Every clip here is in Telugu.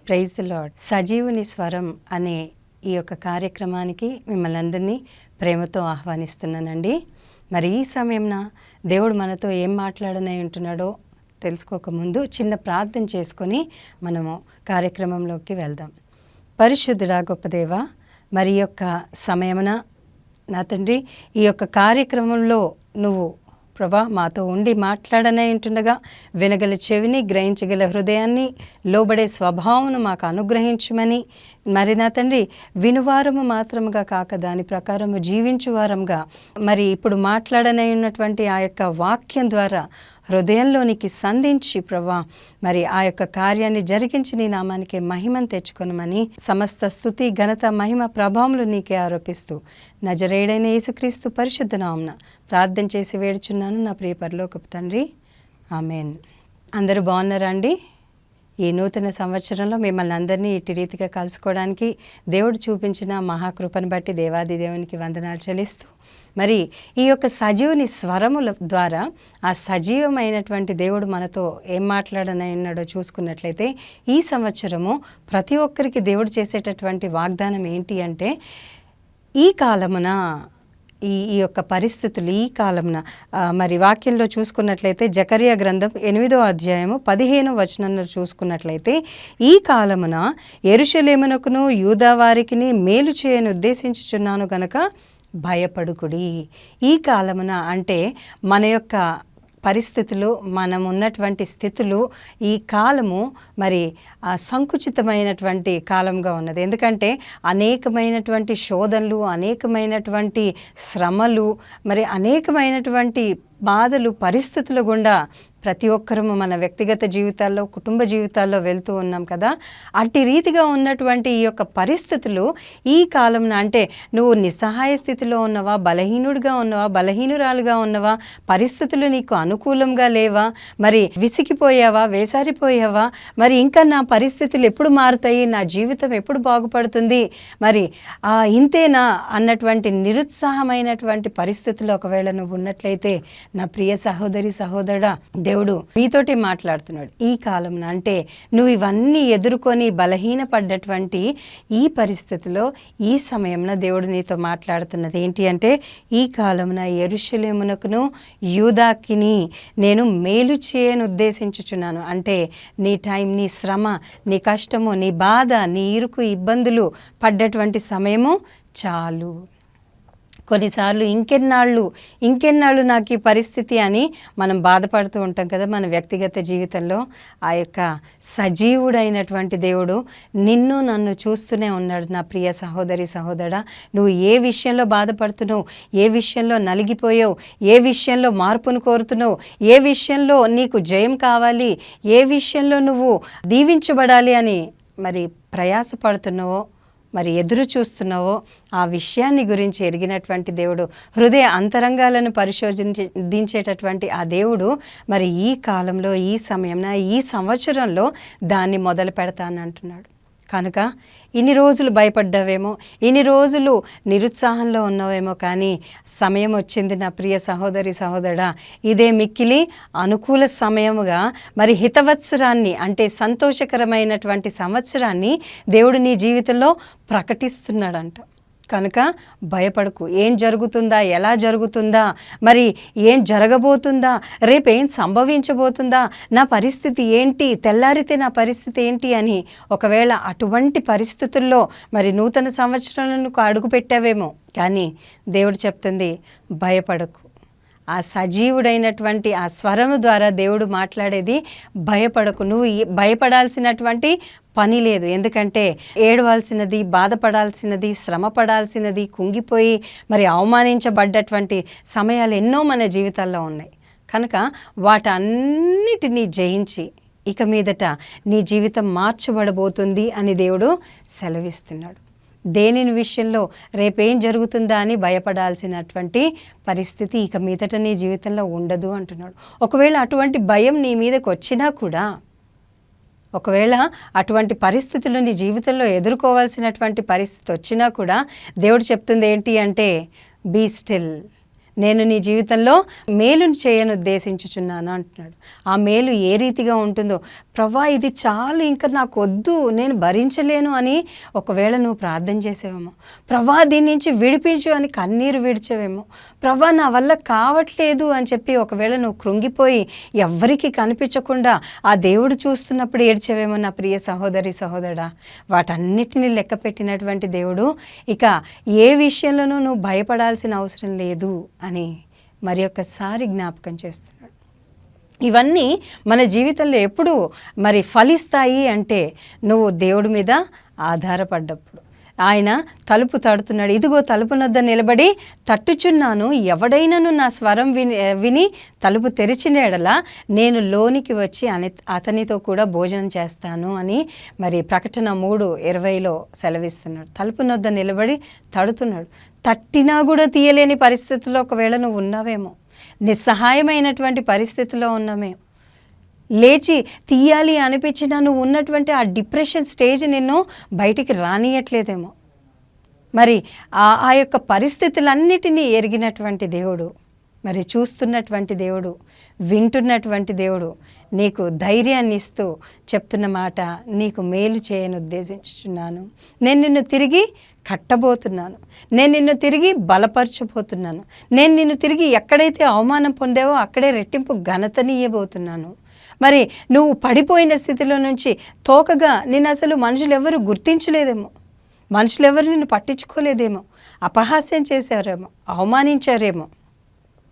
Praise the lord. సజీవుని స్వరం అనే ఈ యొక్క కార్యక్రమానికి మిమ్మల్ని అందరినీ ప్రేమతో ఆహ్వానిస్తున్నానండి. మరి ఈ సమయంన దేవుడు మనతో ఏం మాట్లాడనై ఉంటున్నాడో తెలుసుకోకముందు చిన్న ప్రార్థన చేసుకొని మనము కార్యక్రమంలోకి వెళ్దాం. పరిశుద్ధుడా గొప్ప దేవా, మరి ఈ యొక్క సమయమున నా తండ్రి ఈ యొక్క కార్యక్రమంలో నువ్వు ప్రభా మాతో ఉండి మాట్లాడనై ఉంటుండగా వినగల చెవిని, గ్రహించగల హృదయాన్ని, లోబడే స్వభావమును మాకు అనుగ్రహించమని, మరి నా తండ్రి వినువారము మాత్రముగా కాక దాని ప్రకారము జీవించువారంగా మరి ఇప్పుడు మాట్లాడనై ఉన్నటువంటి ఆ యొక్క వాక్యం ద్వారా హృదయంలోనికి సంధించి ప్రభా మరి ఆ యొక్క కార్యాన్ని జరిగించి నీ నామానికి మహిమను తెచ్చుకొనమని సమస్త స్తుతి, ఘనత, మహిమ, ప్రభావములు నీకే ఆరోపిస్తూ నజరేయుడైన యేసుక్రీస్తు పరిశుద్ధ నామమున ప్రార్థన చేసి వేడుచున్నాను నా ప్రియ పరలోకపు తండ్రి, ఆమేన్. అందరూ బాగున్నారా అండి? ఈ నూతన సంవత్సరంలో మిమ్మల్ని అందరినీ ఇటు రీతిగా కలుసుకోవడానికి దేవుడు చూపించిన మహాకృపను బట్టి దేవాది దేవునికి వందనాలు చెల్లిస్తూ మరి ఈ యొక్క సజీవుని స్వరముల ద్వారా ఆ సజీవమైనటువంటి దేవుడు మనతో ఏం మాట్లాడనై ఉన్నాడో చూసుకున్నట్లయితే ఈ సంవత్సరము ప్రతి ఒక్కరికి దేవుడు చేసేటటువంటి వాగ్దానం ఏంటి అంటే, ఈ కాలమున ఈ యొక్క పరిస్థితులు ఈ కాలంన మరి వాక్యంలో చూసుకున్నట్లయితే జకర్యా గ్రంథం 8వ అధ్యాయము 15వ వచనంలో చూసుకున్నట్లయితే, ఈ కాలమున యెరూషలేమునకును యూదా వారికిని మేలు చేయను ఉద్దేశించుచున్నాను గనక భయపడుకుడి. ఈ కాలమున అంటే మన యొక్క పరిస్థితులు, మనం ఉన్నటువంటి స్థితులు, ఈ కాలము మరి సంకుచితమైనటువంటి కాలంగా ఉన్నది. ఎందుకంటే అనేకమైనటువంటి శోధనలు, అనేకమైనటువంటి శ్రమలు, మరి అనేకమైనటువంటి బాధలు, పరిస్థితుల గుండా ప్రతి ఒక్కరము మన వ్యక్తిగత జీవితాల్లో, కుటుంబ జీవితాల్లో వెళ్తూ ఉన్నాం కదా. అట్టి రీతిగా ఉన్నటువంటి ఈ యొక్క పరిస్థితులు ఈ కాలంన అంటే నువ్వు నిస్సహాయ స్థితిలో ఉన్నవా, బలహీనుడిగా ఉన్నవా, బలహీనురాలుగా ఉన్నవా, పరిస్థితులు నీకు అనుకూలంగా లేవా, మరి విసిగిపోయావా, వేసారిపోయావా, మరి ఇంకా నా పరిస్థితులు ఎప్పుడు మారుతాయి, నా జీవితం ఎప్పుడు బాగుపడుతుంది, మరి ఇంతేనా అన్నటువంటి నిరుత్సాహమైనటువంటి పరిస్థితుల్లో ఒకవేళ నువ్వు ఉన్నట్లయితే నా ప్రియ సహోదరి, సహోదరుడా, దేవుడు నీతోటి మాట్లాడుతున్నాడు. ఈ కాలంన అంటే నువ్వు ఇవన్నీ ఎదుర్కొని బలహీనపడ్డటువంటి ఈ పరిస్థితిలో ఈ సమయంలో దేవుడు నీతో మాట్లాడుతున్నది ఏంటి అంటే, ఈ కాలంన యెరూషలేమునకును యూదాకిని నేను మేలు చేయను ఉద్దేశించుచున్నాను. అంటే నీ టైం, నీ శ్రమ, నీ కష్టము, నీ బాధ, నీ ఇరుకు, ఇబ్బందులు పడ్డటువంటి సమయము చాలు. కొన్నిసార్లు ఇంకెన్నాళ్ళు నాకు ఈ పరిస్థితి అని మనం బాధపడుతూ ఉంటాం కదా మన వ్యక్తిగత జీవితంలో. ఆ యొక్క సజీవుడైనటువంటి దేవుడు నిన్ను నన్ను చూస్తూనే ఉన్నాడు. నా ప్రియ సహోదరి, సహోదరా, నువ్వు ఏ విషయంలో బాధపడుతున్నావు, ఏ విషయంలో నలిగిపోయావు, ఏ విషయంలో మార్పును కోరుతున్నావు, ఏ విషయంలో నీకు జయం కావాలి, ఏ విషయంలో నువ్వు దీవించబడాలి అని మరి ప్రయాసపడుతున్నావో, మరి ఎదురు చూస్తున్నావో, ఆ విషయాన్ని గురించి ఎరిగినటువంటి దేవుడు, హృదయ అంతరంగాలను పరిశోధించేటటువంటి ఆ దేవుడు మరి ఈ కాలంలో, ఈ సమయంలో, ఈ సంవత్సరంలో దాన్ని మొదలు పెడతానంటున్నాడు. కనుక ఇన్ని రోజులు భయపడ్డావేమో, ఇన్ని రోజులు నిరుత్సాహంలో ఉన్నావేమో, కానీ సమయం వచ్చింది నా ప్రియ సహోదరి, సహోదరుడా, ఇదే మిక్కిలి అనుకూల సమయముగా మరి హితవత్సరాన్ని అంటే సంతోషకరమైనటువంటి సంవత్సరాన్ని దేవుడు నీ జీవితంలో ప్రకటిస్తున్నాడంట. కనుక భయపడకు. ఏం జరుగుతుందా, ఎలా జరుగుతుందా, మరి ఏం జరగబోతుందా, రేపేం సంభవించబోతుందా, నా పరిస్థితి ఏంటి, తెల్లారితే నా పరిస్థితి ఏంటి అని ఒకవేళ అటువంటి పరిస్థితుల్లో మరి నూతన సంవత్సరంలో అడుగు పెట్టావేమో, కానీ దేవుడు చెప్తుంది భయపడకు. ఆ సజీవుడైనటువంటి ఆ స్వరము ద్వారా దేవుడు మాట్లాడేది భయపడకు. నువ్వు భయపడాల్సినటువంటి పని లేదు. ఎందుకంటే ఏడవాల్సినది, బాధపడాల్సినది, శ్రమ పడాల్సినది, కుంగిపోయి మరి అవమానించబడ్డటువంటి సమయాలు ఎన్నో మన జీవితాల్లో ఉన్నాయి. కనుక వాటన్నిటినీ జయించి ఇక మీదట నీ జీవితం మార్చబడబోతుంది అని దేవుడు సెలవిస్తున్నాడు. దేనిని విషయంలో రేపేం జరుగుతుందా అని భయపడాల్సినటువంటి పరిస్థితి ఇక మీదట నీ జీవితంలో ఉండదు అంటున్నాడు. ఒకవేళ అటువంటి భయం నీ మీదకి వచ్చినా కూడా, ఒకవేళ అటువంటి పరిస్థితులు నీ జీవితంలో ఎదుర్కోవాల్సినటువంటి పరిస్థితి వచ్చినా కూడా దేవుడు చెప్తుంది ఏంటి అంటే, బీ స్టిల్, నేను నీ జీవితంలో మేలును చేయను ఉద్దేశించుచున్నాను అంటున్నాడు. ఆ మేలు ఏ రీతిగా ఉంటుందో, ప్రభా ఇది చాలు, ఇంకా నాకు వద్దు, నేను భరించలేను అని ఒకవేళ నువ్వు ప్రార్థన చేసేవేమో, ప్రభా దీని నుంచి విడిపించు అని కన్నీరు విడిచేవేమో, ప్రభా నా వల్ల కావట్లేదు అని చెప్పి ఒకవేళ నువ్వు కృంగిపోయి ఎవ్వరికీ కనిపించకుండా ఆ దేవుడు చూస్తున్నప్పుడు ఏడ్చేవేమో నా ప్రియ సహోదరి సహోదరా. వాటన్నిటిని లెక్క పెట్టినటువంటి దేవుడు ఇక ఏ విషయంలోనూ నువ్వు భయపడాల్సిన అవసరం లేదు అని మరి ఒక్కసారి జ్ఞాపకం చేస్తున్నాడు. ఇవన్నీ మన జీవితంలో ఎప్పుడు మరి ఫలిస్తాయి అంటే నువ్వు దేవుడి మీద ఆధారపడ్డప్పుడు. ఆయన తలుపు తడుతున్నాడు, ఇదిగో తలుపునొద్ద నిలబడి తట్టుచున్నాను, ఎవడైనాను నా స్వరం విని తలుపు తెరిచిన ఎడల నేను లోనికి వచ్చి అతనితో కూడా భోజనం చేస్తాను అని మరి ప్రకటన 3:20 సెలవిస్తున్నాడు. తలుపునొద్ద నిలబడి తడుతున్నాడు. తట్టినా కూడా తీయలేని పరిస్థితుల్లో ఒకవేళ నువ్వు ఉన్నావేమో, నిస్సహాయమైనటువంటి పరిస్థితిలో ఉన్నామే, లేచి తీయాలి అనిపించినా నువ్వు ఉన్నటువంటి ఆ డిప్రెషన్ స్టేజ్ నిన్ను బయటికి రానియట్లేదేమో. మరి ఆ యొక్క పరిస్థితులన్నిటినీ ఎరిగినటువంటి దేవుడు, మరి చూస్తున్నటువంటి దేవుడు, వింటున్నటువంటి దేవుడు నీకు ధైర్యాన్ని ఇస్తూ చెప్తున్న మాట, నీకు మేలు చేయను ఉద్దేశించుచున్నాను, నేను నిన్ను తిరిగి కట్టబోతున్నాను, నేను నిన్ను తిరిగి బలపరచబోతున్నాను, నేను నిన్ను తిరిగి ఎక్కడైతే అవమానం పొందావో అక్కడే రెట్టింపు ఘనతనియబోతున్నాను. మరి నువ్వు పడిపోయిన స్థితిలో నుంచి తోకగా నిన్ను అసలు మనుషులు ఎవరు గుర్తించలేదేమో, మనుషులు ఎవరు నిన్ను పట్టించుకోలేదేమో, అపహాస్యం చేశారేమో, అవమానించారేమో.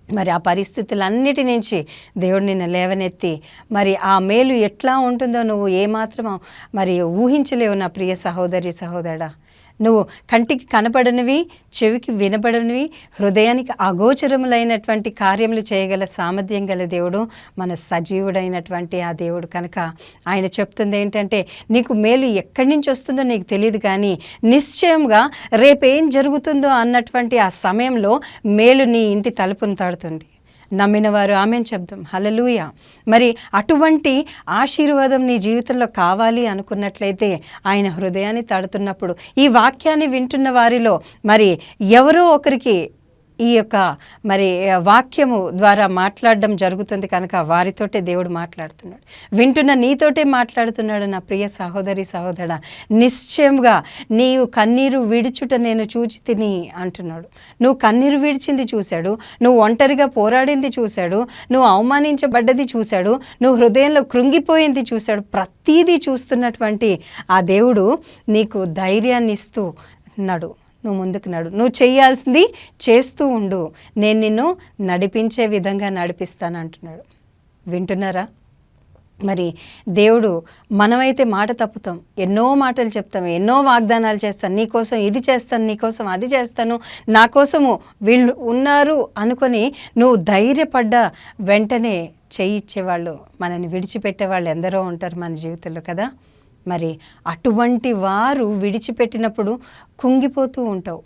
మరి ఆ పరిస్థితులన్నిటి నుంచి దేవుడు నిన్ను లేవనెత్తి మరి ఆ మేలు ఎట్లా ఉంటుందో నువ్వు ఏమాత్రమో మరి ఊహించలేవు నా ప్రియ సహోదరి సహోదరా. నువ్వు కంటికి కనపడనివి, చెవికి వినపడనివి, హృదయానికి అగోచరములైనటువంటి కార్యములు చేయగల సామర్థ్యం గల దేవుడు మన సజీవుడైనటువంటి ఆ దేవుడు. కనుక ఆయన చెప్తుంది ఏంటంటే, నీకు మేలు ఎక్కడి నుంచి వస్తుందో నీకు తెలియదు, కానీ నిశ్చయంగా రేపేం జరుగుతుందో అన్నటువంటి ఆ సమయంలో మేలు నీ ఇంటి తలుపును తడుతుంది. నమ్మిన వారు ఆమెన్ చెప్దాం, హల్లెలూయా. మరి అటువంటి ఆశీర్వాదం నీ జీవితంలో కావాలి అనుకున్నట్లయితే ఆయన హృదయాన్ని తడుతున్నప్పుడు ఈ వాక్యాన్ని వింటున్న వారిలో మరి ఎవరో ఒకరికి ఈ యొక్క మరి వాక్యము ద్వారా మాట్లాడడం జరుగుతుంది. కనుక వారితోటే దేవుడు మాట్లాడుతున్నాడు, వింటున్న నీతోటే మాట్లాడుతున్నాడు నా ప్రియ సహోదరి సహోదరా. నిశ్చయంగా నీవు కన్నీరు విడుచుట నేను చూచి తిని అంటున్నాడు. నువ్వు కన్నీరు విడిచింది చూశాడు, నువ్వు ఒంటరిగా పోరాడింది చూశాడు, నువ్వు అవమానించబడ్డది చూశాడు, నువ్వు హృదయంలో కృంగిపోయింది చూశాడు. ప్రతీదీ చూస్తున్నటువంటి ఆ దేవుడు నీకు ధైర్యాన్ని ఇస్తూ నడు, నువ్వు ముందుకు నడు, నువ్వు చేయాల్సింది చేస్తూ ఉండు, నేను నిన్ను నడిపించే విధంగా నడిపిస్తాను అంటున్నాడు. వింటున్నారా? మరి దేవుడు, మనమైతే మాట తప్పుతాం, ఎన్నో మాటలు చెప్తాం, ఎన్నో వాగ్దానాలు చేస్తాను, నీకోసం ఇది చేస్తాను, నీకోసం అది చేస్తాను, నా కోసము వీళ్ళు ఉన్నారు అనుకొని నువ్వు ధైర్యపడ్డ వెంటనే చేయిచ్చేవాళ్ళు, మనల్ని విడిచిపెట్టేవాళ్ళు ఎందరో ఉంటారు మన జీవితంలో కదా. మరి అటువంటి వారు విడిచిపెట్టినప్పుడు కుంగిపోతూ ఉంటావు.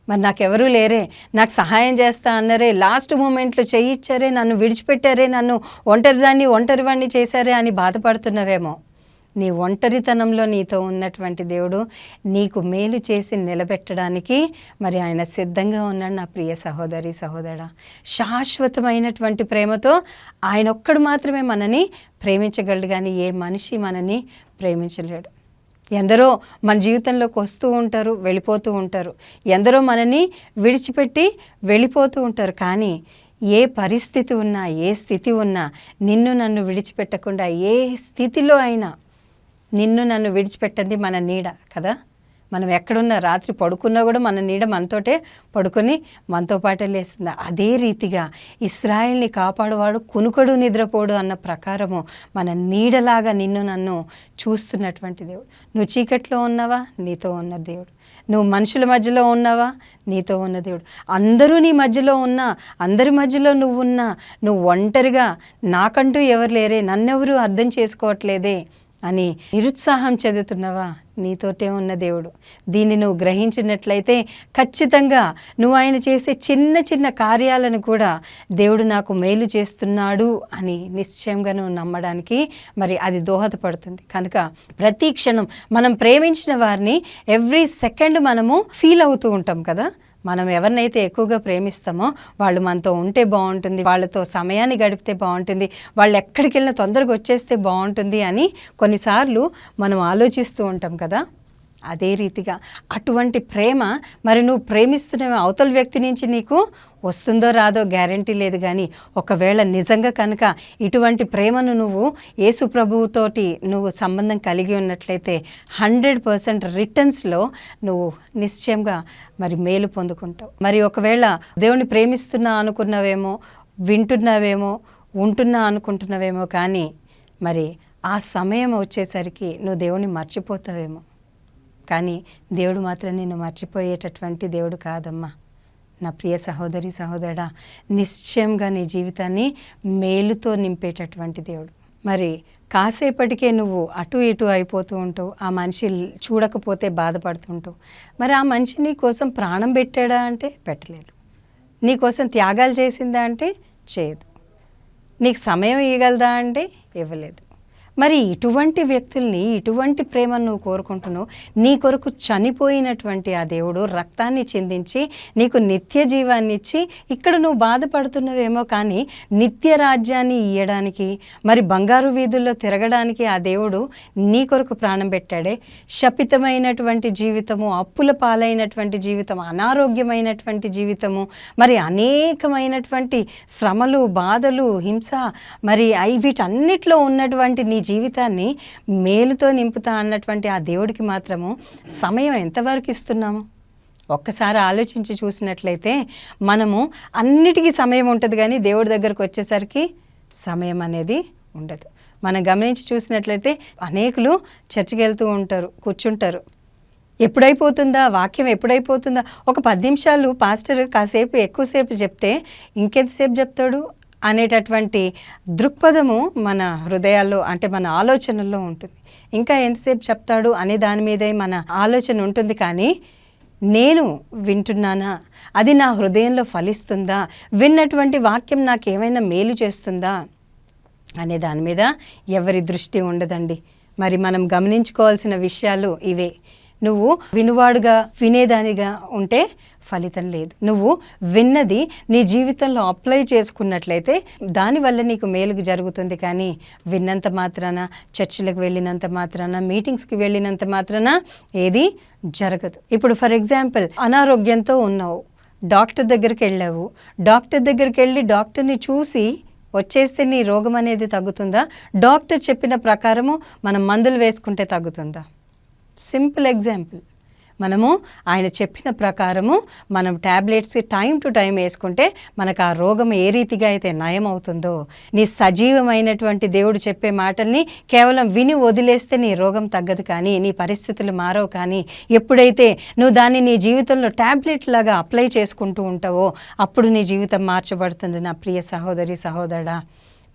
మరి నాకెవరూ లేరే, నాకు సహాయం చేస్తా అన్నారే, లాస్ట్ మూమెంట్లో చేయిచ్చారే, నన్ను విడిచిపెట్టారే, నన్ను ఒంటరివాణ్ణి చేశారే అని బాధపడుతున్నావేమో. నీ ఒంటరితనంలో నీతో ఉన్నటువంటి దేవుడు నీకు మేలు చేసి నిలబెట్టడానికి మరి ఆయన సిద్ధంగా ఉన్నాడు నా ప్రియ సహోదరి సహోదరా. శాశ్వతమైనటువంటి ప్రేమతో ఆయన ఒక్కడు మాత్రమే మనని ప్రేమించగలడు, కానీ ఏ మనిషి మనని ప్రేమించలేడు. ఎందరో మన జీవితంలోకి వస్తూ ఉంటారు, వెళ్ళిపోతూ ఉంటారు, ఎందరో మనని విడిచిపెట్టి వెళ్ళిపోతూ ఉంటారు. కానీ ఏ పరిస్థితి ఉన్నా, ఏ స్థితి ఉన్నా నిన్ను నన్ను విడిచిపెట్టకుండా, ఏ స్థితిలో అయినా నిన్ను నన్ను విడిచిపెట్టండి మన నీడ కదా. మనం ఎక్కడున్నా రాత్రి పడుకున్నా కూడా మన నీడ మనతోటే పడుకొని మనతో పాటే లేస్తుంది. అదే రీతిగా ఇశ్రాయేల్ని కాపాడువాడు కునుకడు నిద్రపోడు అన్న ప్రకారము మన నీడలాగా నిన్ను నన్ను చూస్తున్నటువంటి దేవుడు. నువ్వు చీకట్లో ఉన్నావా, నీతో ఉన్న దేవుడు. నువ్వు మనుషుల మధ్యలో ఉన్నావా, నీతో ఉన్న దేవుడు. అందరూ నీ మధ్యలో ఉన్నా, అందరి మధ్యలో నువ్వున్నా, నువ్వు ఒంటరిగా నాకంటూ ఎవరు లేరే, నన్నెవరూ అర్థం చేసుకోవట్లేదే అని నిరుత్సాహం చెందుతున్నావా, నీతోటే ఉన్న దేవుడు. దీన్ని నువ్వు గ్రహించినట్లయితే ఖచ్చితంగా నువ్వు ఆయన చేసే చిన్న చిన్న కార్యాలను కూడా దేవుడు నాకు మేలు చేస్తున్నాడు అని నిశ్చయంగా నువ్వు నమ్మడానికి మరి అది దోహదపడుతుంది. కనుక ప్రతి క్షణం మనం ప్రేమించిన వారిని ఎవ్రీ సెకండ్ మనము ఫీల్ అవుతూ ఉంటాం కదా. మనం ఎవరినైతే ఎక్కువగా ప్రేమిస్తామో వాళ్ళు మనతో ఉంటే బాగుంటుంది, వాళ్ళతో సమయాన్ని గడిపితే బాగుంటుంది, వాళ్ళు ఎక్కడికి వెళ్ళినా తొందరగా వచ్చేస్తే బాగుంటుంది అని కొన్నిసార్లు మనం ఆలోచిస్తూ ఉంటాం కదా. అదే రీతిగా అటువంటి ప్రేమ మరి నువ్వు ప్రేమిస్తున్న అవతల వ్యక్తి నుంచి నీకు వస్తుందో రాదో గ్యారంటీ లేదు. కానీ ఒకవేళ నిజంగా కనుక ఇటువంటి ప్రేమను నువ్వు యేసు ప్రభువుతోటి నువ్వు సంబంధం కలిగి ఉన్నట్లయితే 100% రిటర్న్స్లో నువ్వు నిశ్చయంగా మరి మేలు పొందుకుంటావు. మరి ఒకవేళ దేవుని ప్రేమిస్తున్నా అనుకున్నావేమో, వింటున్నావేమో, ఉంటున్నా అనుకుంటున్నావేమో, కానీ మరి ఆ సమయం వచ్చేసరికి నువ్వు దేవుని మర్చిపోతావేమో. కానీ దేవుడు మాత్రం నిన్ను మర్చిపోయేటటువంటి దేవుడు కాదమ్మా. నా ప్రియ సహోదరి సహోదరుడా, నిశ్చయంగా నీ జీవితాన్ని మేలుతో నింపేటటువంటి దేవుడు. మరి కాసేపటికే నువ్వు అటు ఇటు అయిపోతూ ఉంటావు, ఆ మనిషి చూడకపోతే బాధపడుతుంటావు. మరి ఆ మనిషి నీ కోసం ప్రాణం పెట్టాడా అంటే పెట్టలేదు, నీ కోసం త్యాగాలు చేసిందా అంటే చేయదు, నీకు సమయం ఇవ్వగలదా అంటే ఇవ్వలేదు. మరి ఇటువంటి వ్యక్తుల్ని, ఇటువంటి ప్రేమను నువ్వు కోరుకుంటున్నావు. నీ కొరకు చనిపోయినటువంటి ఆ దేవుడు రక్తాన్ని చిందించి నీకు నిత్య జీవాన్ని ఇచ్చి ఇక్కడ నువ్వు బాధపడుతున్నవేమో, కానీ నిత్య రాజ్యాన్ని ఇయ్యడానికి, మరి బంగారు వీధుల్లో తిరగడానికి ఆ దేవుడు నీ కొరకు ప్రాణం పెట్టాడే. శపితమైనటువంటి జీవితము, అప్పుల పాలైనటువంటి జీవితం, అనారోగ్యమైనటువంటి జీవితము, మరి అనేకమైనటువంటి శ్రమలు, బాధలు, హింస, మరి వీటన్నిటిలో ఉన్నటువంటి నీ జీవితాన్ని మేలుతో నింపుతా అన్నటువంటి ఆ దేవుడికి మాత్రము సమయం ఎంతవరకు ఇస్తున్నాము? ఒక్కసారి ఆలోచించి చూసినట్లయితే మనము అన్నిటికీ సమయం ఉంటుంది, కానీ దేవుడి దగ్గరకు వచ్చేసరికి సమయం అనేది ఉండదు. మనం గమనించి చూసినట్లయితే అనేకులు చర్చికి వెళ్తూ ఉంటారు, కూర్చుంటారు, ఎప్పుడైపోతుందా వాక్యం, ఎప్పుడైపోతుందా, ఒక 10 నిమిషాలు పాస్టర్ కాసేపు ఎక్కువసేపు చెప్తే ఇంకెంతసేపు చెప్తాడు అనేటటువంటి దృక్పథము మన హృదయాల్లో, అంటే మన ఆలోచనల్లో ఉంటుంది. ఇంకా ఎంతసేపు చెప్తాడు అనే దాని మీదే మన ఆలోచన ఉంటుంది. కానీ నేను వింటున్నానా, అది నా హృదయంలో ఫలిస్తుందా, విన్నటువంటి వాక్యం నాకు ఏమైనా మేలు చేస్తుందా అనే దాని మీద ఎవరి దృష్టి ఉండదండి. మరి మనం గమనించుకోవాల్సిన విషయాలు ఇవే. నువ్వు వినువాడుగా, వినేదానిగా ఉంటే ఫలితం లేదు. నువ్వు విన్నది నీ జీవితంలో అప్లై చేసుకున్నట్లయితే దానివల్ల నీకు మేలుగు జరుగుతుంది. కానీ విన్నంత మాత్రాన, చర్చిలకు వెళ్ళినంత మాత్రాన, మీటింగ్స్కి వెళ్ళినంత మాత్రాన ఏది జరగదు. ఇప్పుడు ఫర్ ఎగ్జాంపుల్, అనారోగ్యంతో ఉన్నావు, డాక్టర్ దగ్గరికి వెళ్ళావు, డాక్టర్ దగ్గరికి వెళ్ళి డాక్టర్ని చూసి వచ్చేస్తే నీ రోగం అనేది తగ్గుతుందా? డాక్టర్ చెప్పిన ప్రకారము మనం మందులు వేసుకుంటే తగ్గుతుందా? Simple example. మనము ఆయన చెప్పిన ప్రకారము మనం ట్యాబ్లెట్స్ టైం టు టైం వేసుకుంటే మనకు ఆ రోగం ఏ రీతిగా అయితే నయం అవుతుందో, నీ సజీవమైనటువంటి దేవుడు చెప్పే మాటల్ని కేవలం విని వదిలేస్తే నీ రోగం తగ్గదు, కానీ నీ పరిస్థితులు మారవు. కానీ ఎప్పుడైతే నువ్వు దాన్ని నీ జీవితంలో ట్యాబ్లెట్ లాగా అప్లై చేసుకుంటూ ఉంటావో అప్పుడు నీ జీవితం మార్చబడుతుంది. నా ప్రియ సహోదరి సహోదరుడా,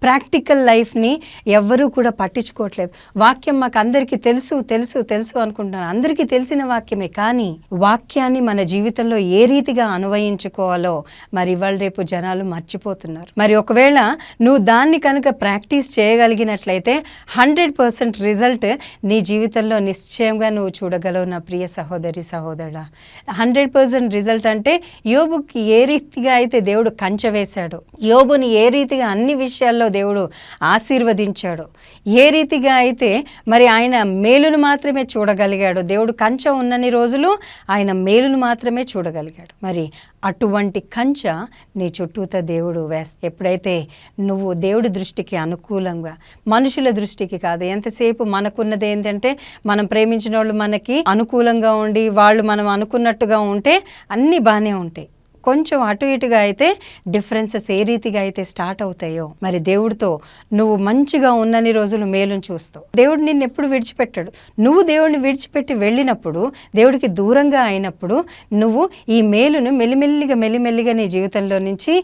ప్రాక్టికల్ లైఫ్ని ఎవ్వరూ కూడా పట్టించుకోవట్లేదు. వాక్యం మాకు అందరికీ తెలుసు తెలుసు తెలుసు అనుకుంటున్నాను, అందరికీ తెలిసిన వాక్యమే, కానీ వాక్యాన్ని మన జీవితంలో ఏ రీతిగా అన్వయించుకోవాలో మరి ఇవాళ రేపు జనాలు మర్చిపోతున్నారు. మరి ఒకవేళ నువ్వు దాన్ని కనుక ప్రాక్టీస్ చేయగలిగినట్లయితే 100% రిజల్ట్ నీ జీవితంలో నిశ్చయంగా నువ్వు చూడగలవు. నా ప్రియ సహోదరి సహోదరుడా, 100% రిజల్ట్ అంటే యోబుకి ఏ రీతిగా అయితే దేవుడు కంచె వేశాడు, యోబుని ఏ రీతిగా అన్ని విషయాల్లో దేవుడు ఆశీర్వదించాడు, ఏ రీతిగా అయితే మరి ఆయన మేలును మాత్రమే చూడగలిగాడు, దేవుడు కంచె ఉన్నన్ని రోజులు ఆయన మేలును మాత్రమే చూడగలిగాడు. మరి అటువంటి కంచె నీ చుట్టూతో దేవుడు వేస్తే, ఎప్పుడైతే నువ్వు దేవుడి దృష్టికి అనుకూలంగా, మనుషుల దృష్టికి కాదు, ఎంతసేపు మనకున్నది ఏంటంటే మనం ప్రేమించిన వాళ్ళు మనకి అనుకూలంగా ఉండి వాళ్ళు మనం అనుకున్నట్టుగా ఉంటే అన్నీ బాగానే ఉంటాయి. కొంచెం అటు ఇటుగా అయితే డిఫరెన్సెస్ ఏ రీతిగా అయితే స్టార్ట్ అవుతాయో, మరి దేవుడితో నువ్వు మంచిగా ఉన్నన్ని రోజులు మేలును చూస్తావు. దేవుడు నిన్ను ఎప్పుడు విడిచిపెట్టాడు. నువ్వు దేవుడిని విడిచిపెట్టి వెళ్ళినప్పుడు, దేవుడికి దూరంగా అయినప్పుడు నువ్వు ఈ మేలును మెల్లిమెల్లిగా నీ జీవితంలో నుంచి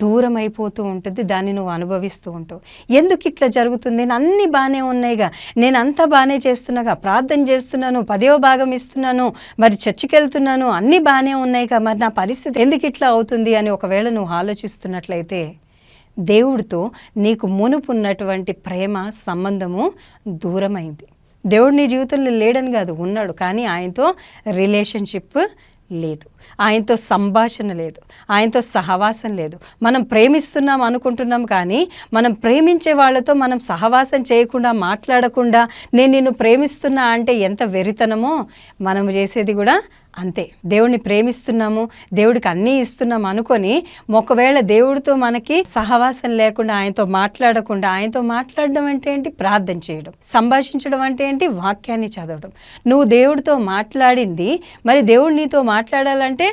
దూరం అయిపోతూ ఉంటుంది, దాన్ని నువ్వు అనుభవిస్తూ ఉంటావు. ఎందుకు ఇట్లా జరుగుతుంది? నేను అన్నీ బాగానే ఉన్నాయిగా, నేను అంతా బాగానే చేస్తున్నాగా, ప్రార్థన చేస్తున్నాను, 10వ భాగం ఇస్తున్నాను, మరి చర్చికి వెళ్తున్నాను, అన్నీ బాగానే ఉన్నాయిగా, మరి నా పరిస్థితి ఎందుకు ఇట్లా అవుతుంది అని ఒకవేళ నువ్వు ఆలోచిస్తున్నట్లయితే దేవుడితో నీకు మునుపున్నటువంటి ప్రేమ సంబంధము దూరమైంది. దేవుడు నీ జీవితంలో లేడని కాదు, ఉన్నాడు, కానీ ఆయనతో రిలేషన్షిప్ లేదు. ఆయనతో సంభాషణ లేదు, ఆయనతో సహవాసం లేదు. మనం ప్రేమిస్తున్నాం అనుకుంటున్నాం, కానీ మనం ప్రేమించే వాళ్ళతో మనం సహవాసం చేయకుండా, మాట్లాడకుండా నేను నిన్ను ప్రేమిస్తున్నా అంటే ఎంత వెరితనమో మనం చేసేది కూడా అంతే. దేవుడిని ప్రేమిస్తున్నాము, దేవుడికి అన్నీ ఇస్తున్నాము అనుకొని ఒకవేళ దేవుడితో మనకి సహవాసం లేకుండా, ఆయనతో మాట్లాడకుండా, ఆయనతో మాట్లాడడం అంటే ఏంటి? ప్రార్థన చేయడం. సంభాషించడం అంటే ఏంటి? వాక్యాన్ని చదవడం. నువ్వు దేవుడితో మాట్లాడింది, మరి దేవుడు నీతో మాట్లాడాలంటే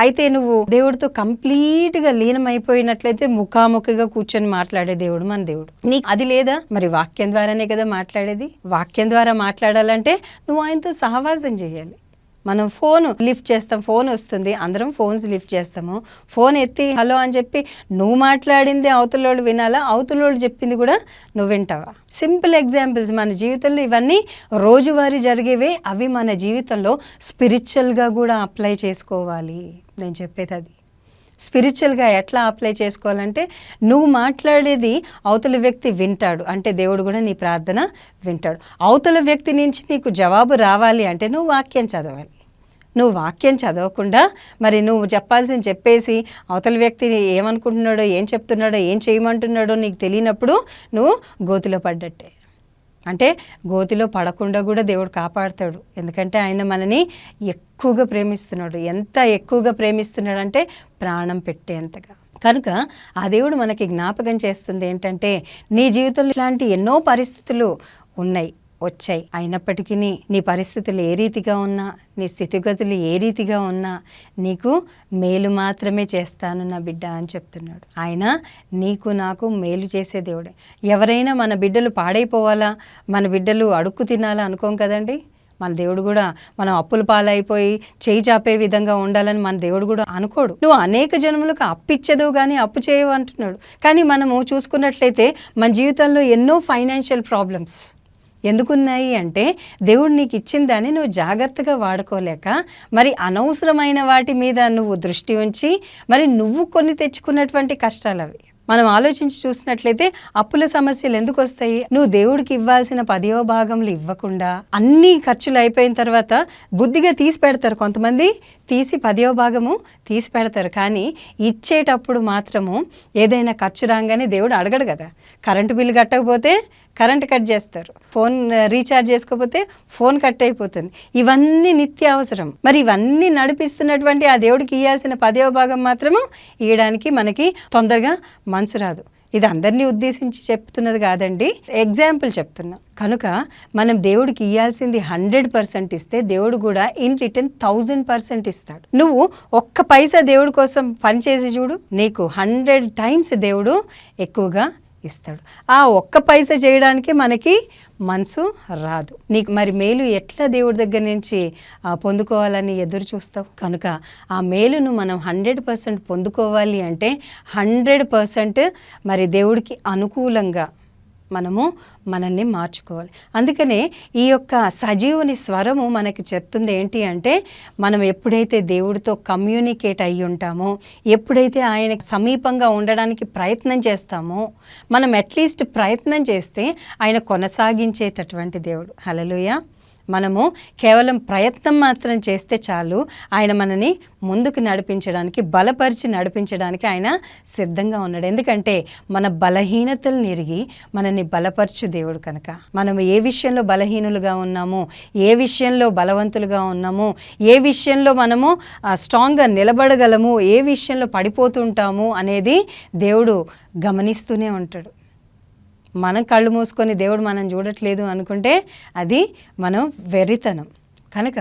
అయితే నువ్వు దేవుడితో కంప్లీట్గా లీనమైపోయినట్లయితే ముఖాముఖిగా కూర్చొని మాట్లాడే దేవుడు మన దేవుడు. నీకు అది లేదా? మరి వాక్యం ద్వారానే కదా మాట్లాడేది. వాక్యం ద్వారా మాట్లాడాలంటే నువ్వు ఆయనతో సహవాసం చేయాలి. మనం ఫోన్ లిఫ్ట్ చేస్తాం, ఫోన్ వస్తుంది, అందరం ఫోన్స్ లిఫ్ట్ చేస్తాము. ఫోన్ ఎత్తి హలో అని చెప్పి నువ్వు మాట్లాడింది అవతలోళ్ళు వినాలా? అవతలోళ్ళు చెప్పింది కూడా నువ్వు వింటావా? సింపుల్ ఎగ్జాంపుల్స్ మన జీవితంలో. ఇవన్నీ రోజువారీ జరిగేవే. అవి మన జీవితంలో స్పిరిచువల్గా కూడా అప్లై చేసుకోవాలి. నేను చెప్పేది అది. స్పిరిచువల్గా ఎట్లా అప్లై చేసుకోవాలంటే, నువ్వు మాట్లాడేది అవతల వ్యక్తి వింటాడు అంటే దేవుడు కూడా నీ ప్రార్థన వింటాడు. అవతల వ్యక్తి నుంచి నీకు జవాబు రావాలి అంటే నువ్వు వాక్యం చదవాలి. నువ్వు వాక్యం చదవకుండా మరి నువ్వు చెప్పాల్సింది చెప్పేసి అవతల వ్యక్తి ఏమనుకుంటున్నాడో, ఏం చెప్తున్నాడో, ఏం చేయమంటున్నాడో నీకు తెలియనప్పుడు నువ్వు గోతిలో పడ్డట్టే. అంటే గోతిలో పడకుండా కూడా దేవుడు కాపాడుతాడు. ఎందుకంటే ఆయన మనని ఎక్కువగా ప్రేమిస్తున్నాడు. ఎంత ఎక్కువగా ప్రేమిస్తున్నాడంటే ప్రాణం పెట్టేంతగా. కనుక ఆ దేవుడు మనకి జ్ఞాపకం చేస్తుంది ఏంటంటే, నీ జీవితంలో ఇలాంటి ఎన్నో పరిస్థితులు ఉన్నాయి, వచ్చాయి. అయినప్పటికీ నీ పరిస్థితులు ఏ రీతిగా ఉన్నా, నీ స్థితిగతులు ఏ రీతిగా ఉన్నా నీకు మేలు మాత్రమే చేస్తాను నా బిడ్డ అని చెప్తున్నాడు. ఆయన నీకు నాకు మేలు చేసే దేవుడే. ఎవరైనా మన బిడ్డలు పాడైపోవాలా, మన బిడ్డలు అడుక్కు తినాలా అనుకోం కదండి. మన దేవుడు కూడా మనం అప్పుల పాలైపోయి చేయి చాపే విధంగా ఉండాలని మన దేవుడు కూడా అనుకోడు. నువ్వు అనేక జన్మలకు అప్పిచ్చేదవు కానీ అప్పు చేయవు అంటున్నాడు. కానీ మనము చూసుకున్నట్లయితే మన జీవితంలో ఎన్నో ఫైనాన్షియల్ ప్రాబ్లమ్స్ ఎందుకున్నాయి అంటే, దేవుడు నీకు ఇచ్చిన దాన్ని నువ్వు జాగ్రత్తగా వాడుకోలేక మరి అనవసరమైన వాటి మీద నువ్వు దృష్టి ఉంచి మరి నువ్వు కొన్ని తెచ్చుకున్నటువంటి కష్టాలు అవి. మనం ఆలోచించి చూసినట్లయితే అప్పుల సమస్యలు ఎందుకు వస్తాయి? నువ్వు దేవుడికి ఇవ్వాల్సిన 10వ భాగంలో ఇవ్వకుండా అన్ని ఖర్చులు అయిపోయిన తర్వాత బుద్ధిగా తీసి పెడతారు. కొంతమంది తీసి 10వ భాగము తీసి పెడతారు, కానీ ఇచ్చేటప్పుడు మాత్రము ఏదైనా ఖర్చు రాగానే దేవుడు అడగడు కదా. కరెంటు బిల్లు కట్టకపోతే కరెంట్ కట్ చేస్తారు, ఫోన్ రీఛార్జ్ చేసుకోకపోతే ఫోన్ కట్ అయిపోతుంది. ఇవన్నీ నిత్య అవసరం. మరి ఇవన్నీ నడిపిస్తున్నటువంటి ఆ దేవుడికి ఇవ్వాల్సిన 10వ భాగం మాత్రము ఇవ్వడానికి మనకి తొందరగా మనసు రాదు. ఇది అందరినీ ఉద్దేశించి చెప్తున్నది కాదండి, ఎగ్జాంపుల్ చెప్తున్నా. కనుక మనం దేవుడికి ఇవ్వాల్సింది 100% ఇస్తే దేవుడు కూడా ఇన్ రిటర్న్ 1000% ఇస్తాడు. నువ్వు ఒక్క పైసా దేవుడి కోసం పనిచేసి చూడు, నీకు 100 times దేవుడు ఎక్కువగా ఇస్తాడు. ఆ ఒక్క పైసా చేయడానికి మనకి మనసు రాదు. నీకు మరి మేలు ఎట్లా దేవుడి దగ్గర నుంచి పొందుకోవాలని ఎదురు చూస్తావు? కనుక ఆ మేలును మనం 100% పొందుకోవాలి అంటే 100% మరి దేవుడికి అనుకూలంగా మనము మనల్ని మార్చుకోవాలి. అందుకనే ఈ యొక్క సజీవుని స్వరము మనకి చెప్తుంది ఏంటి అంటే, మనం ఎప్పుడైతే దేవుడితో కమ్యూనికేట్ అయ్యి ఉంటామో, ఎప్పుడైతే ఆయనకి సమీపంగా ఉండడానికి ప్రయత్నం చేస్తామో, మనం అట్లీస్ట్ ప్రయత్నం చేస్తే ఆయన కొనసాగించేటటువంటి దేవుడు. హల్లెలూయా. మనము కేవలం ప్రయత్నం మాత్రం చేస్తే చాలు, ఆయన మనని ముందుకు నడిపించడానికి, బలపరిచి నడిపించడానికి ఆయన సిద్ధంగా ఉన్నాడు. ఎందుకంటే మన బలహీనతలను ఎరిగి మనని బలపరచు దేవుడు కనుక. మనం ఏ విషయంలో బలహీనులుగా ఉన్నామో, ఏ విషయంలో బలవంతులుగా ఉన్నామో, ఏ విషయంలో మనము స్ట్రాంగ్గా నిలబడగలము, ఏ విషయంలో పడిపోతుంటాము అనేది దేవుడు గమనిస్తూనే ఉంటాడు. మనం కళ్ళు మూసుకొని దేవుడు మనం చూడట్లేదు అనుకుంటే అది మనం వెర్రితనం. కనుక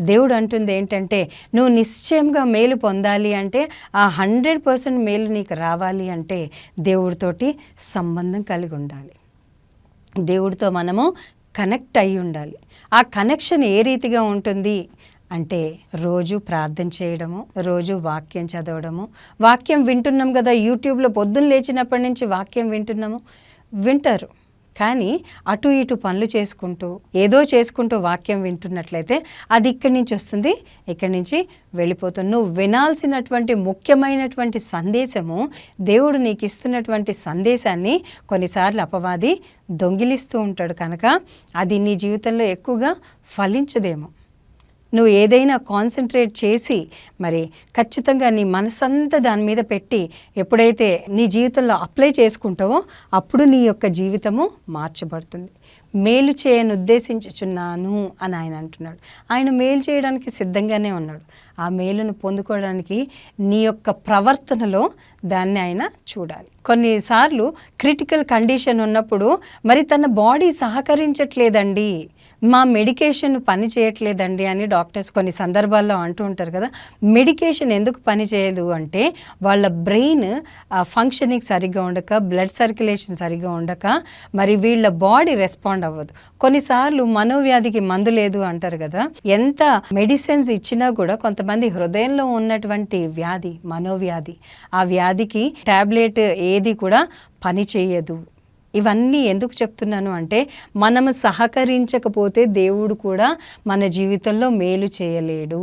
దేవుడు అంటుంది ఏంటంటే, నువ్వు నిశ్చయంగా మేలు పొందాలి అంటే, ఆ 100% మేలు నీకు రావాలి అంటే దేవుడితోటి సంబంధం కలిగి ఉండాలి. దేవుడితో మనము కనెక్ట్ అయి ఉండాలి. ఆ కనెక్షన్ ఏ రీతిగా ఉంటుంది అంటే, రోజు ప్రార్థన చేయడము, రోజు వాక్యం చదవడము. వాక్యం వింటున్నాం కదా, యూట్యూబ్లో పొద్దున్న లేచినప్పటి నుంచి వాక్యం వింటారు, కానీ అటు ఇటు పనులు చేసుకుంటూ ఏదో చేసుకుంటూ వాక్యం వింటున్నట్లయితే అది ఇక్కడి నుంచి వస్తుంది, ఇక్కడి నుంచి వెళ్ళిపోతుంది. నువ్వు వినాల్సినటువంటి ముఖ్యమైనటువంటి సందేశము, దేవుడు నీకు ఇస్తున్నటువంటి సందేశాన్ని కొన్నిసార్లు అపవాది దొంగిలిస్తూ ఉంటాడు. కనుక అది నీ జీవితంలో ఎక్కువగా ఫలించదేమో. నువ్వు ఏదైనా కాన్సన్ట్రేట్ చేసి మరి ఖచ్చితంగా నీ మనసంతా దాని మీద పెట్టి ఎప్పుడైతే నీ జీవితంలో అప్లై చేసుకుంటావో అప్పుడు నీ యొక్క జీవితము మార్చబడుతుంది. మేలు చేయను ఉద్దేశించుచున్నాను అని ఆయన అంటున్నాడు. ఆయన మేలు చేయడానికి సిద్ధంగానే ఉన్నాడు. ఆ మేలును పొందుకోవడానికి నీ యొక్క ప్రవర్తనలో దాన్ని ఆయన చూడాలి. కొన్నిసార్లు క్రిటికల్ కండిషన్ ఉన్నప్పుడు మరి తన బాడీ సహకరించట్లేదండి, మా మెడికేషన్ పని చేయట్లేదండి అని డాక్టర్స్ కొన్ని సందర్భాల్లో అంటూ ఉంటారు కదా. మెడికేషన్ ఎందుకు పని చేయదు అంటే వాళ్ళ బ్రెయిన్ ఫంక్షనింగ్ సరిగ్గా ఉండక, బ్లడ్ సర్క్యులేషన్ సరిగ్గా ఉండక మరి వీళ్ళ బాడీ రెస్పాండ్ అవ్వదు. కొన్నిసార్లు మనోవ్యాధికి మందు లేదు అంటారు కదా. ఎంత మెడిసిన్స్ ఇచ్చినా కూడా కొంతమంది హృదయంలో ఉన్నటువంటి వ్యాధి మనోవ్యాధి, ఆ వ్యాధికి టాబ్లెట్ ఏది కూడా పని చేయదు. ఇవన్నీ ఎందుకు చెప్తున్నాను అంటే మనము సహకరించకపోతే దేవుడు కూడా మన జీవితంలో మేలు చేయలేడు.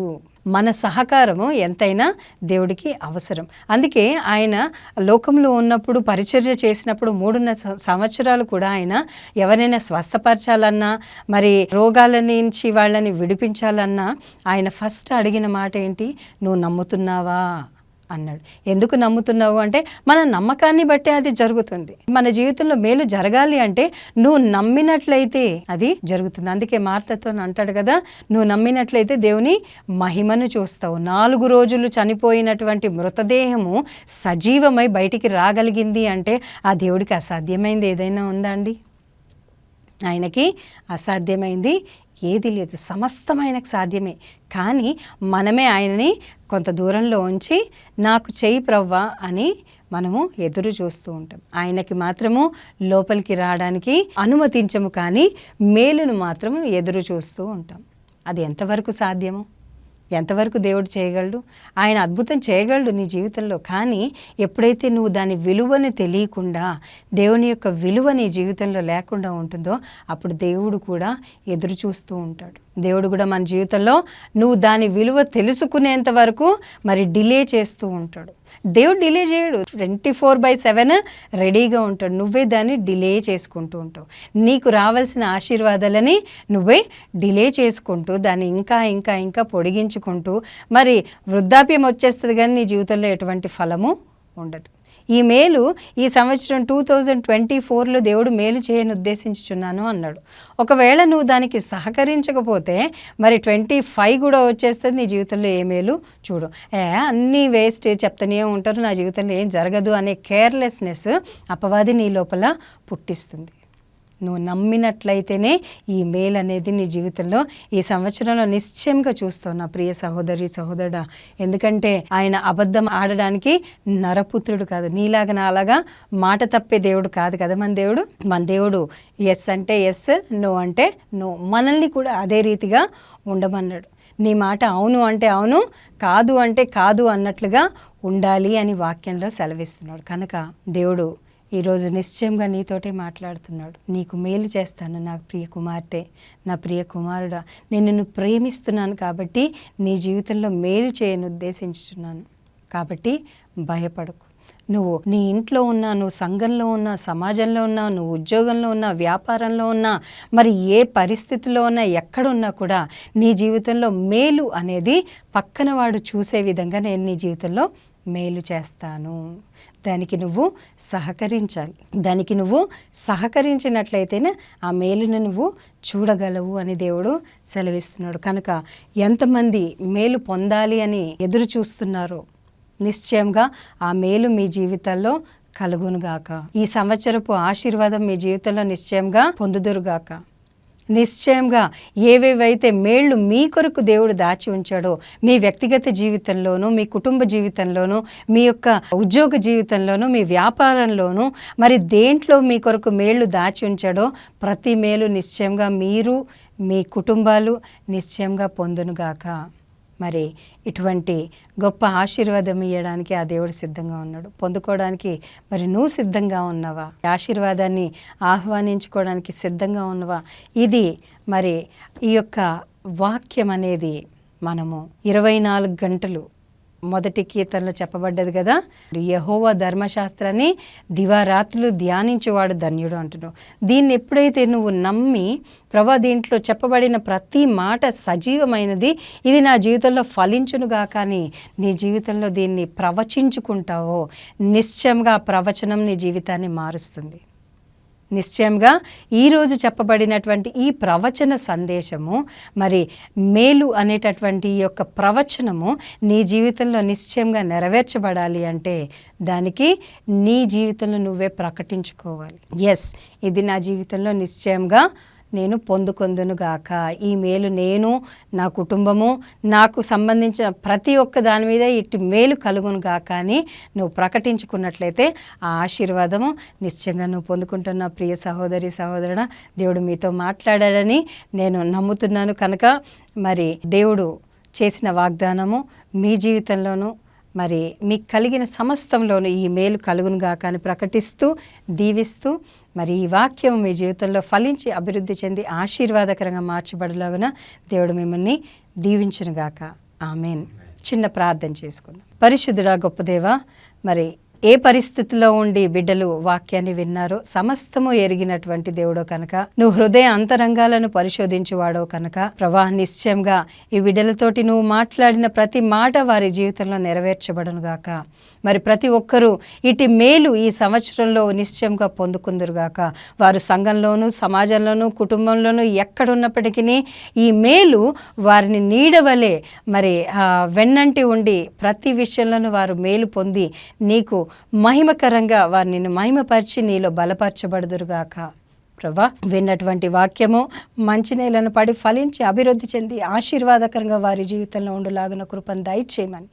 మన సహకారము ఎంతైనా దేవుడికి అవసరం. అందుకే ఆయన లోకంలో ఉన్నప్పుడు పరిచర్య చేసినప్పుడు 3.5 సంవత్సరాలు కూడా ఆయన ఎవరైనా స్వస్థపరచాలన్నా మరి రోగాల నుంచి వాళ్ళని విడిపించాలన్నా ఆయన ఫస్ట్ అడిగిన మాట ఏంటి? నువ్వు నమ్ముతున్నావా అన్నాడు. ఎందుకు నమ్ముతున్నావు అంటే మన నమ్మకాన్ని బట్టే అది జరుగుతుంది. మన జీవితంలో మేలు జరగాలి అంటే నువ్వు నమ్మినట్లయితే అది జరుగుతుంది. అందుకే మార్తతో అంటాడు కదా, నువ్వు నమ్మినట్లయితే దేవుని మహిమను చూస్తావు. 4 రోజులు చనిపోయినటువంటి మృతదేహము సజీవమై బయటికి రాగలిగింది అంటే ఆ దేవుడికి అసాధ్యమైంది ఏదైనా ఉందా అండి? ఆయనకి అసాధ్యమైంది ఏది లేదు, సమస్తం ఆయనకు సాధ్యమే. కానీ మనమే ఆయనని కొంత దూరంలో ఉంచి నాకు చెయ్యి ప్రవ్వా అని మనము ఎదురు చూస్తూ ఉంటాం. ఆయనకి మాత్రము లోపలికి రావడానికి అనుమతించము, కానీ మేలును మాత్రము ఎదురు చూస్తూ ఉంటాం. అది ఎంతవరకు సాధ్యము? ఎంతవరకు దేవుడు చేయగలడు? ఆయన అద్భుతం చేయగలడు నీ జీవితంలో. కానీ ఎప్పుడైతే నువ్వు దాని విలువని తెలియకుండా, దేవుని యొక్క విలువ నీ జీవితంలో లేకుండా ఉంటుందో అప్పుడు దేవుడు కూడా ఎదురు చూస్తూ ఉంటాడు. దేవుడు కూడా మన జీవితంలో నువ్వు దాని విలువ తెలుసుకునేంత వరకు మరి డిలే చేస్తూ ఉంటాడు. దేవుడు డిలే చేయడు, 24/7 రెడీగా ఉంటాడు. నువ్వే దాన్ని డిలే చేసుకుంటూ ఉంటావు. నీకు రావాల్సిన ఆశీర్వాదాలని నువ్వే డిలే చేసుకుంటూ దాన్ని ఇంకా ఇంకా ఇంకా పొడిగించుకుంటూ మరి వృద్ధాప్యం వచ్చేస్తుంది, కానీ నీ జీవితంలో ఎటువంటి ఫలము ఉండదు. ఈ మేలు ఈ సంవత్సరం 2024లో దేవుడు మేలు చేయని ఉద్దేశించుచున్నాను అన్నాడు. ఒకవేళ నువ్వు దానికి సహకరించకపోతే మరి 25 కూడా వచ్చేస్తుంది. నీ జీవితంలో ఏ మేలు చూడు, అన్నీ వేస్ట్ చెప్తూనే ఉంటారు, నా జీవితంలో ఏం జరగదు అనే కేర్లెస్నెస్ అపవాది నీ లోపల పుట్టిస్తుంది. నువ్వు నమ్మినట్లయితేనే ఈ మేలు అనేది నీ జీవితంలో ఈ సంవత్సరంలో నిశ్చయంగా చూస్తావు నా ప్రియ సహోదరి సహోదరుడా. ఎందుకంటే ఆయన అబద్ధం ఆడడానికి నరపుత్రుడు కాదు, నీలాగా నాలాగా మాట తప్పే దేవుడు కాదు కదా మన దేవుడు ఎస్ అంటే ఎస్, నో అంటే నో. మనల్ని కూడా అదే రీతిగా ఉండమన్నాడు. నీ మాట అవును అంటే అవును, కాదు అంటే కాదు అన్నట్లుగా ఉండాలి అని వాక్యంలో సెలవిస్తున్నాడు. కనుక దేవుడు ఈరోజు నిశ్చయంగా నీతోటే మాట్లాడుతున్నాడు. నీకు మేలు చేస్తాను నా ప్రియ కుమార్తె, నా ప్రియ కుమారుడా. నేను నిన్ను ప్రేమిస్తున్నాను కాబట్టి నీ జీవితంలో మేలు చేయను ఉద్దేశించుతున్నాను. కాబట్టి భయపడకు. నువ్వు నీ ఇంట్లో ఉన్నా, నువ్వు సంఘంలో ఉన్నా, సమాజంలో ఉన్నా, నువ్వు ఉద్యోగంలో ఉన్నా, వ్యాపారంలో ఉన్నా, మరి ఏ పరిస్థితిలో ఉన్నా, ఎక్కడున్నా కూడా నీ జీవితంలో మేలు అనేది పక్కన వాడు చూసే విధంగా నేను నీ జీవితంలో మేలు చేస్తాను. దానికి నువ్వు సహకరించాలి. దానికి నువ్వు సహకరించినట్లయితేనే ఆ మేలును నువ్వు చూడగలవు అని దేవుడు సెలవిస్తున్నాడు. కనుక ఎంతమంది మేలు పొందాలి అని ఎదురు చూస్తున్నారో నిశ్చయంగా ఆ మేలు మీ జీవితాల్లో కలుగునుగాక. ఈ సంవత్సరపు ఆశీర్వాదం మీ జీవితంలో నిశ్చయంగా పొందుదురుగాక. నిశ్చయంగా ఏవేవైతే మేళ్ళు మీ కొరకు దేవుడు దాచి ఉంచాడో మీ వ్యక్తిగత జీవితంలోనూ, మీ కుటుంబ జీవితంలోనూ, మీ యొక్క ఉద్యోగ జీవితంలోనూ, మీ వ్యాపారంలోనూ, మరి దేంట్లో మీ కొరకు మేళ్ళు దాచి ఉంచాడో ప్రతి మేలు నిశ్చయంగా మీరు, మీ కుటుంబాలు నిశ్చయంగా పొందునుగాక. మరి ఇటువంటి గొప్ప ఆశీర్వాదం ఇవ్వడానికి ఆ దేవుడు సిద్ధంగా ఉన్నాడు. పొందుకోవడానికి మరి నువ్వు సిద్ధంగా ఉన్నావా? ఆశీర్వాదాన్ని ఆహ్వానించుకోవడానికి సిద్ధంగా ఉన్నవా? ఇది మరి ఈ యొక్క వాక్యం అనేది మనము 24 గంటలు మొదటి కీర్తనలో చెప్పబడ్డది కదా, యెహోవా ధర్మశాస్త్రాన్ని దివారాత్రులు ధ్యానించేవాడు ధన్యుడు అంటున్నావు. దీన్ని ఎప్పుడైతే నువ్వు నమ్మి ప్రభా దీంట్లో చెప్పబడిన ప్రతి మాట సజీవమైనది, ఇది నా జీవితంలో ఫలించునుగా కానీ నీ జీవితంలో దీన్ని ప్రవచించుకుంటావో నిశ్చయంగా ఆ ప్రవచనం నీ జీవితాన్ని మారుస్తుంది. నిశ్చయంగా ఈరోజు చెప్పబడినటువంటి ఈ ప్రవచన సందేశము, మరి మేలు అనేటటువంటి ఈ యొక్క ప్రవచనము నీ జీవితంలో నిశ్చయంగా నెరవేర్చబడాలి అంటే దానికి నీ జీవితంలో నువ్వే ప్రకటించుకోవాలి. ఎస్, ఇది నా జీవితంలో నిశ్చయంగా నేను పొందుకొందునుగాక, ఈ మేలు నేను, నా కుటుంబము, నాకు సంబంధించిన ప్రతి ఒక్క దాని మీద ఇటు మేలు కలుగునుగాక అని నువ్వు ప్రకటించుకున్నట్లయితే ఆ ఆశీర్వాదము నిశ్చయంగా నువ్వు పొందుకుంటున్న ప్రియ సహోదరి సహోదరుడా, దేవుడు మీతో మాట్లాడాడని నేను నమ్ముతున్నాను. కనుక మరి దేవుడు చేసిన వాగ్దానము మీ జీవితంలోనూ మరి మీకు కలిగిన సమస్తంలోనూ ఈ మేలు కలుగునుగాక అని ప్రకటిస్తూ దీవిస్తూ మరి ఈ వాక్యం మీ జీవితంలో ఫలించి అభివృద్ధి చెంది ఆశీర్వాదకరంగా మార్చబడలాగున దేవుడు మిమ్మల్ని దీవించునుగాక. ఆమేన్. చిన్న ప్రార్థన చేసుకుందాం. పరిశుద్ధుడా గొప్ప దేవా, మరి ఏ పరిస్థితుల్లో ఉండి బిడ్డలు వాక్యాన్ని విన్నారో సమస్తము ఎరిగినటువంటి దేవుడో కనుక, నువ్వు హృదయ అంతరంగాలను పరిశోధించువాడో కనుక ప్రభా నిశ్చయంగా ఈ బిడ్డలతోటి నువ్వు మాట్లాడిన ప్రతి మాట వారి జీవితంలో నెరవేర్చబడును గాక. మరి ప్రతి ఒక్కరూ ఇటు మేలు ఈ సంవత్సరంలో నిశ్చయంగా పొందుకుందురుగాక. వారు సంఘంలోనూ సమాజంలోనూ కుటుంబంలోనూ ఎక్కడున్నప్పటికీ ఈ మేలు వారిని నీడవలే మరి వెన్నంటి ఉండి ప్రతి విషయంలోనూ వారు మేలు పొంది నీకు మహిమకరంగా వారు నిన్ను మహిమపరిచి నీలో బలపరచబడుదురుగాక. ప్రభా విన్నటువంటి వాక్యము మంచి నేలను పడి ఫలించి అభివృద్ధి చెంది ఆశీర్వాదకరంగా వారి జీవితంలో ఉండులాగున కృపను దయచేయమని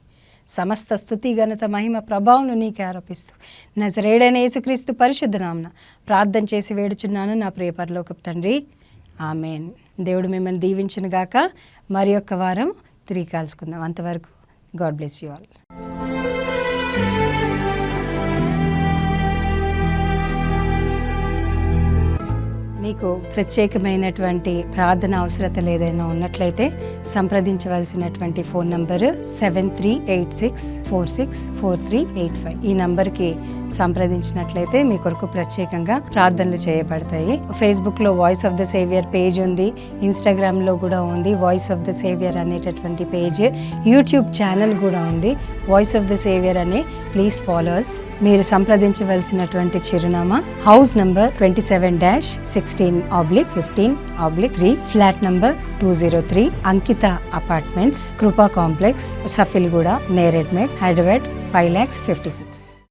సమస్త స్తుతి ఘనత మహిమ ప్రభావం నీకే ఆరోపిస్తూ నజరేయుడైన యేసుక్రీస్తు పరిశుద్ధ నామమున ప్రార్థన చేసి వేడుచున్నాను నా ప్రియ పరలోకపు తండ్రి. ఆమేన్. దేవుడు మిమ్మల్ని దీవించునుగాక. మరి ఒక్క వారం తిరిగి కలుసుకుందాం. అంతవరకు గాడ్ బ్లెస్ యూ ఆల్. మీకు ప్రత్యేకమైనటువంటి ప్రార్థన అవసరతలు ఏదైనా ఉన్నట్లయితే సంప్రదించవలసినటువంటి ఫోన్ నంబరు 7386464385. ఈ నంబర్కి సంప్రదించినట్లయితే మీ కొరకు ప్రత్యేకంగా ప్రార్థనలు చేయబడతాయి. ఫేస్బుక్లో voice of the saviour page ఉంది, ఇన్స్టాగ్రామ్లో కూడా ఉంది వాయిస్ ఆఫ్ ద సేవియర్ అనేటటువంటి పేజ్, యూట్యూబ్ ఛానల్ కూడా ఉంది వాయిస్ ఆఫ్ ద సేవియర్ అని. Please followers. మీరు సంప్రదించవలసినటువంటి చిరునామా హౌస్ నంబర్ 27-16/15/3, ఫ్లాట్ నంబర్ 203, అంకిత అపార్ట్మెంట్స్, కృపా కాంప్లెక్స్, సఫిల్గూడ, నేరెడ్మెట్, హైదరాబాద్ 5,56,000.